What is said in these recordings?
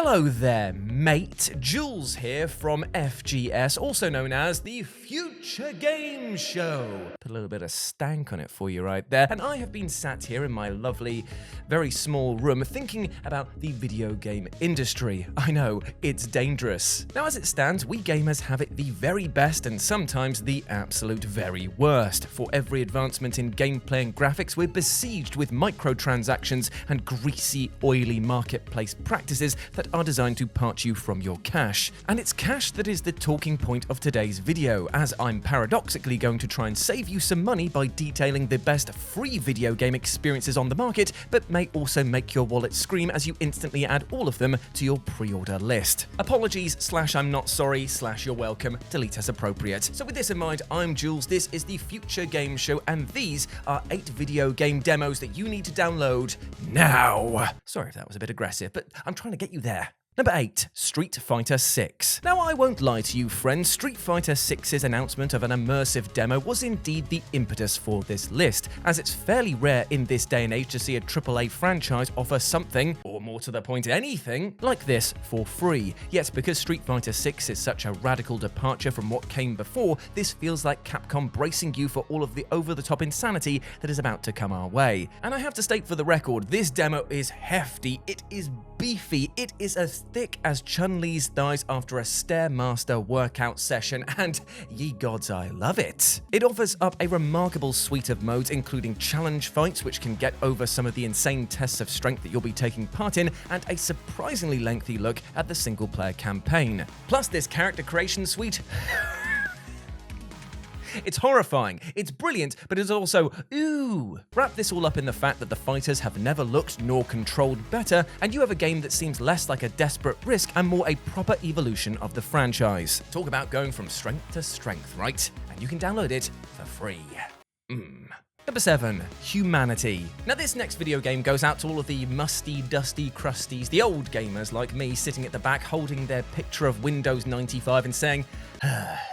Hello there, mate. Jules here from FGS, also known as the Future Game Show. Put a little bit of stank on it for you right there. And I have been sat here in my lovely, very small room thinking about the video game industry. I know, it's dangerous. Now, as it stands, we gamers have it the very best and sometimes the absolute very worst. For every advancement in gameplay and graphics, we're besieged with microtransactions and greasy, oily marketplace practices that are designed to part you from your cash. And it's cash that is the talking point of today's video, as I'm paradoxically going to try and save you some money by detailing the best free video game experiences on the market, but may also make your wallet scream as you instantly add all of them to your pre-order list. Apologies / I'm not sorry / you're welcome, delete as appropriate. So with this in mind, I'm Jules, this is the Future Game Show, and these are 8 video game demos that you need to download now. Sorry if that was a bit aggressive, but I'm trying to get you there. Number 8, Street Fighter 6. Now, I won't lie to you, friends, Street Fighter 6's announcement of an immersive demo was indeed the impetus for this list, as it's fairly rare in this day and age to see a AAA franchise offer something, or more to the point anything, like this for free. Yet, because Street Fighter 6 is such a radical departure from what came before, this feels like Capcom bracing you for all of the over-the-top insanity that is about to come our way. And I have to state for the record, this demo is hefty, it is beefy, it is as thick as Chun-Li's thighs after a Stairmaster workout session, and ye gods, I love it. It offers up a remarkable suite of modes, including challenge fights, which can get over some of the insane tests of strength that you'll be taking part in, and a surprisingly lengthy look at the single-player campaign. Plus, this character creation suite it's horrifying, it's brilliant, but it's also, ooh. Wrap this all up in the fact that the fighters have never looked nor controlled better, and you have a game that seems less like a desperate risk and more a proper evolution of the franchise. Talk about going from strength to strength, right? And you can download it for free. Number 7, Humanity. Now, this next video game goes out to all of the musty, dusty crusties, the old gamers like me, sitting at the back holding their picture of Windows 95 and saying,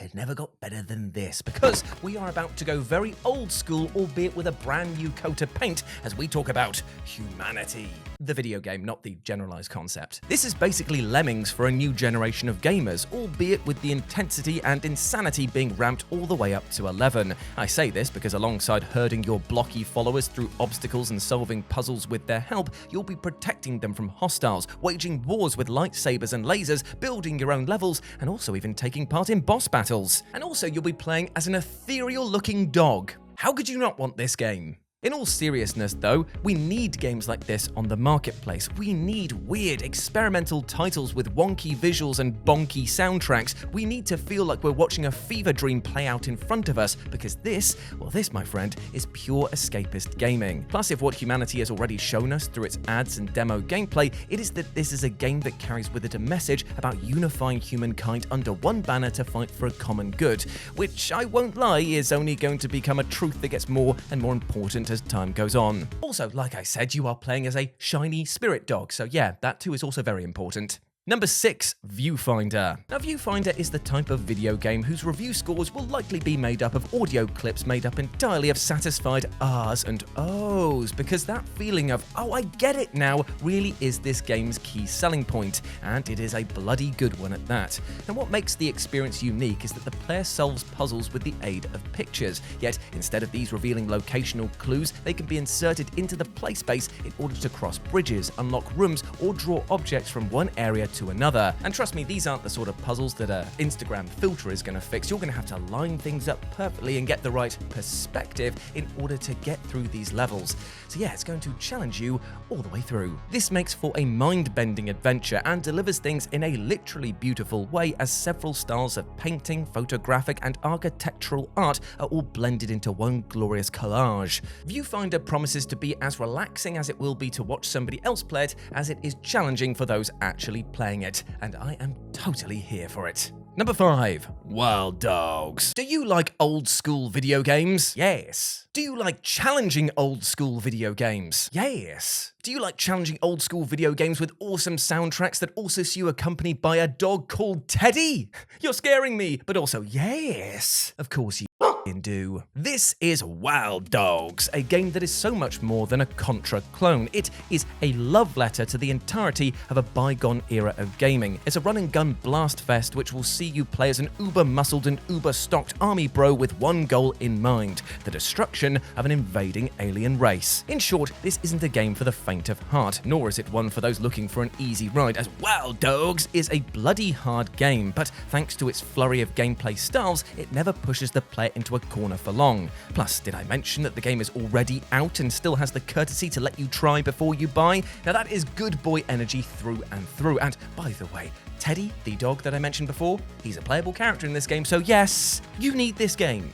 it never got better than this, because we are about to go very old school, albeit with a brand new coat of paint, as we talk about Humanity. The video game, not the generalized concept. This is basically Lemmings for a new generation of gamers, albeit with the intensity and insanity being ramped all the way up to 11. I say this because alongside herding your blocky followers through obstacles and solving puzzles with their help, you'll be protecting them from hostiles, waging wars with lightsabers and lasers, building your own levels, and also even taking part in boss battles. And also you'll be playing as an ethereal-looking dog. How could you not want this game? In all seriousness though, we need games like this on the marketplace. We need weird, experimental titles with wonky visuals and bonky soundtracks. We need to feel like we're watching a fever dream play out in front of us, because this, well this my friend, is pure escapist gaming. Plus, if what Humanity has already shown us through its ads and demo gameplay, it is that this is a game that carries with it a message about unifying humankind under one banner to fight for a common good, which I won't lie is only going to become a truth that gets more and more important as time goes on. Also, like I said, you are playing as a shiny spirit dog, so yeah, that too is also very important. Number 6, Viewfinder. Now, Viewfinder is the type of video game whose review scores will likely be made up of audio clips made up entirely of satisfied ahs and ohs, because that feeling of, oh, I get it now, really is this game's key selling point, and it is a bloody good one at that. And what makes the experience unique is that the player solves puzzles with the aid of pictures, yet instead of these revealing locational clues, they can be inserted into the play space in order to cross bridges, unlock rooms, or draw objects from one area to another. And trust me, these aren't the sort of puzzles that a Instagram filter is going to fix. You're going to have to line things up perfectly and get the right perspective in order to get through these levels. So yeah, it's going to challenge you all the way through. This makes for a mind-bending adventure and delivers things in a literally beautiful way, as several styles of painting, photographic, and architectural art are all blended into one glorious collage. Viewfinder promises to be as relaxing as it will be to watch somebody else play it, as it is challenging for those actually playing it, and I am totally here for it. Number 5, Wild Dogs. Do you like old school video games? Yes. Do you like challenging old school video games? Yes. Do you like challenging old school video games with awesome soundtracks that also see you accompanied by a dog called Teddy? You're scaring me, but also yes. Of course you Indu. This is Wild Dogs, a game that is so much more than a Contra clone. It is a love letter to the entirety of a bygone era of gaming. It's a run-and-gun blast fest which will see you play as an uber-muscled and uber-stocked army bro with one goal in mind: the destruction of an invading alien race. In short, this isn't a game for the faint of heart, nor is it one for those looking for an easy ride, as Wild Dogs is a bloody hard game, but thanks to its flurry of gameplay styles, it never pushes the player into a corner for long. Plus, did I mention that the game is already out and still has the courtesy to let you try before you buy? Now that is good boy energy through and through. And by the way, Teddy, the dog that I mentioned before, he's a playable character in this game, so yes, you need this game.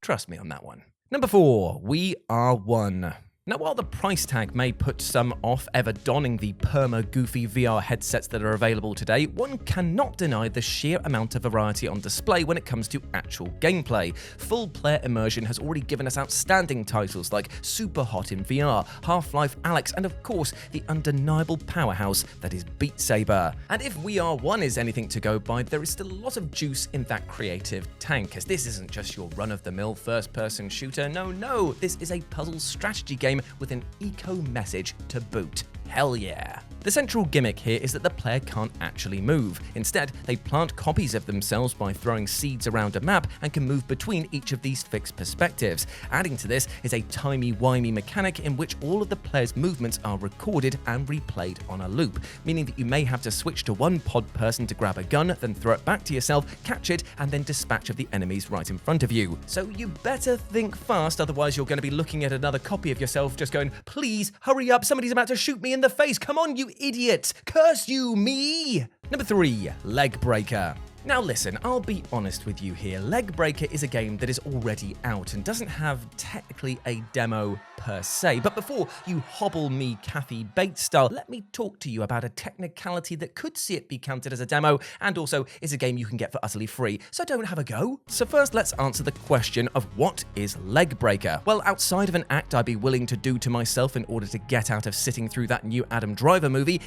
Trust me on that one. Number 4, We Are One. Now, while the price tag may put some off ever donning the perma-goofy VR headsets that are available today, one cannot deny the sheer amount of variety on display when it comes to actual gameplay. Full player immersion has already given us outstanding titles like Super Hot in VR, Half-Life Alyx, and of course, the undeniable powerhouse that is Beat Saber. And if We Are One is anything to go by, there is still a lot of juice in that creative tank, as this isn't just your run-of-the-mill first-person shooter. No, this is a puzzle strategy game with an eco-message to boot. Hell yeah. The central gimmick here is that the player can't actually move. Instead, they plant copies of themselves by throwing seeds around a map and can move between each of these fixed perspectives. Adding to this is a timey-wimey mechanic in which all of the player's movements are recorded and replayed on a loop, meaning that you may have to switch to one pod person to grab a gun, then throw it back to yourself, catch it, and then dispatch of the enemies right in front of you. So you better think fast, otherwise you're going to be looking at another copy of yourself just going, please, hurry up, somebody's about to shoot me in the face, come on you idiots, curse you, me! Number 3, Legbreaker. Now listen, I'll be honest with you here, Legbreaker is a game that is already out and doesn't have technically a demo per se, but before you hobble me Kathy Bates style, let me talk to you about a technicality that could see it be counted as a demo and also is a game you can get for utterly free, so don't have a go. So first let's answer the question of what is Legbreaker? Well, outside of an act I'd be willing to do to myself in order to get out of sitting through that new Adam Driver movie,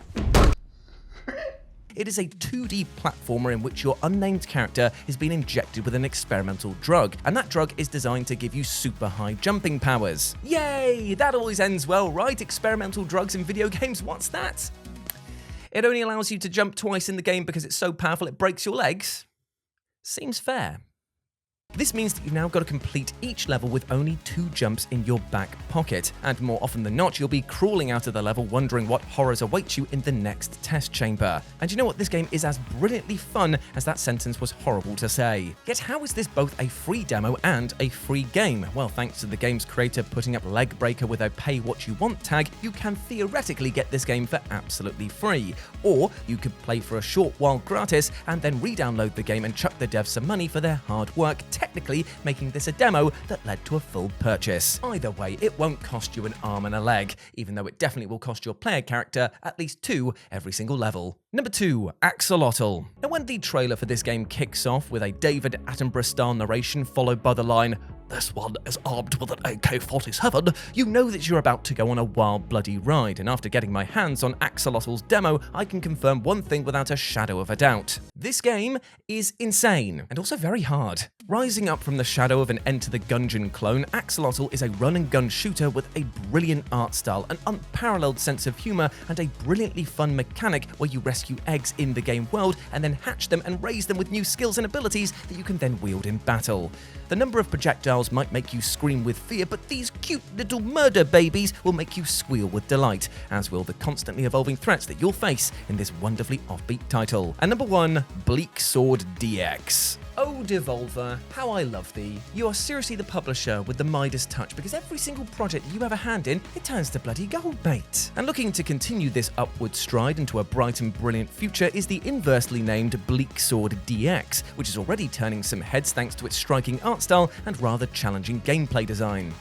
it is a 2D platformer in which your unnamed character is being injected with an experimental drug, and that drug is designed to give you super high jumping powers. Yay! That always ends well, right? Experimental drugs in video games, what's that? It only allows you to jump twice in the game because it's so powerful it breaks your legs? Seems fair. This means that you've now got to complete each level with only 2 jumps in your back pocket, and more often than not, you'll be crawling out of the level wondering what horrors await you in the next test chamber. And you know what? This game is as brilliantly fun as that sentence was horrible to say. Yet how is this both a free demo and a free game? Well, thanks to the game's creator putting up Legbreaker with a pay what you want tag, you can theoretically get this game for absolutely free. Or you could play for a short while gratis and then re-download the game and chuck the devs some money for their hard work, technically making this a demo that led to a full purchase. Either way, it won't cost you an arm and a leg, even though it definitely will cost your player character at least 2 every single level. Number 2, Axolotl. Now when the trailer for this game kicks off with a David Attenborough-style narration followed by the line, "This one is armed with an AK-47, you know that you're about to go on a wild bloody ride, and after getting my hands on Axolotl's demo, I can confirm one thing without a shadow of a doubt. This game is insane, and also very hard. Rising up from the shadow of an Enter the Gungeon clone, Axolotl is a run-and-gun shooter with a brilliant art style, an unparalleled sense of humor, and a brilliantly fun mechanic where you rescue eggs in the game world and then hatch them and raise them with new skills and abilities that you can then wield in battle. The number of projectiles might make you scream with fear, but these cute little murder babies will make you squeal with delight, as will the constantly evolving threats that you'll face in this wonderfully offbeat title. And number 1, Bleak Sword DX. Oh, Devolver, how I love thee. You are seriously the publisher with the Midas touch, because every single project you have a hand in, it turns to bloody gold, mate. And looking to continue this upward stride into a bright and brilliant future is the inversely named Bleak Sword DX, which is already turning some heads thanks to its striking art style and rather challenging gameplay design.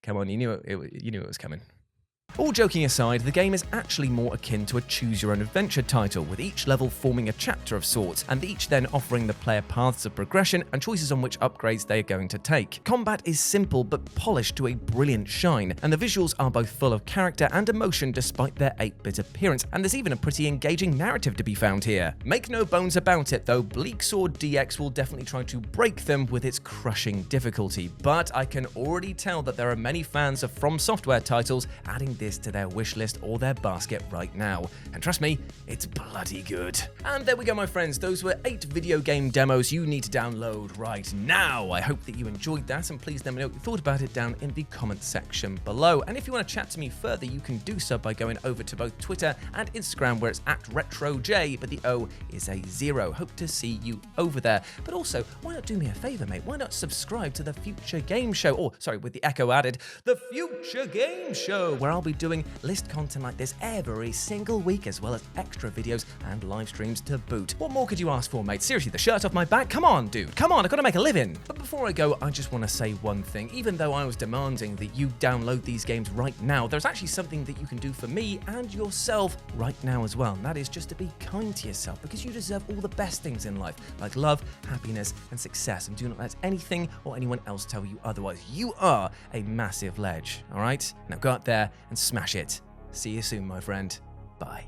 Come on, you knew it was coming. All joking aside, the game is actually more akin to a choose-your-own-adventure title, with each level forming a chapter of sorts, and each then offering the player paths of progression and choices on which upgrades they are going to take. Combat is simple but polished to a brilliant shine, and the visuals are both full of character and emotion despite their 8-bit appearance, and there's even a pretty engaging narrative to be found here. Make no bones about it though, Bleak Sword DX will definitely try to break them with its crushing difficulty, but I can already tell that there are many fans of From Software titles adding this to their wish list or their basket right now. And trust me, it's bloody good. And there we go, my friends. Those were 8 video game demos you need to download right now. I hope that you enjoyed that, and please let me know what you thought about it down in the comment section below. And if you want to chat to me further, you can do so by going over to both Twitter and Instagram, where it's @RetroJ, but the O is a 0. Hope to see you over there. But also, why not do me a favor, mate? Why not subscribe to the Future Game Show, or sorry, with the echo added, the Future Game Show, where I'll be doing list content like this every single week, as well as extra videos and live streams to boot. What more could you ask for, mate? Seriously, the shirt off my back? Come on, dude. Come on, I've got to make a living. But before I go, I just want to say one thing. Even though I was demanding that you download these games right now, there's actually something that you can do for me and yourself right now as well. And that is just to be kind to yourself, because you deserve all the best things in life, like love, happiness, and success. And do not let anything or anyone else tell you otherwise. You are a massive ledge, all right? Now go out there and smash it. See you soon, my friend. Bye.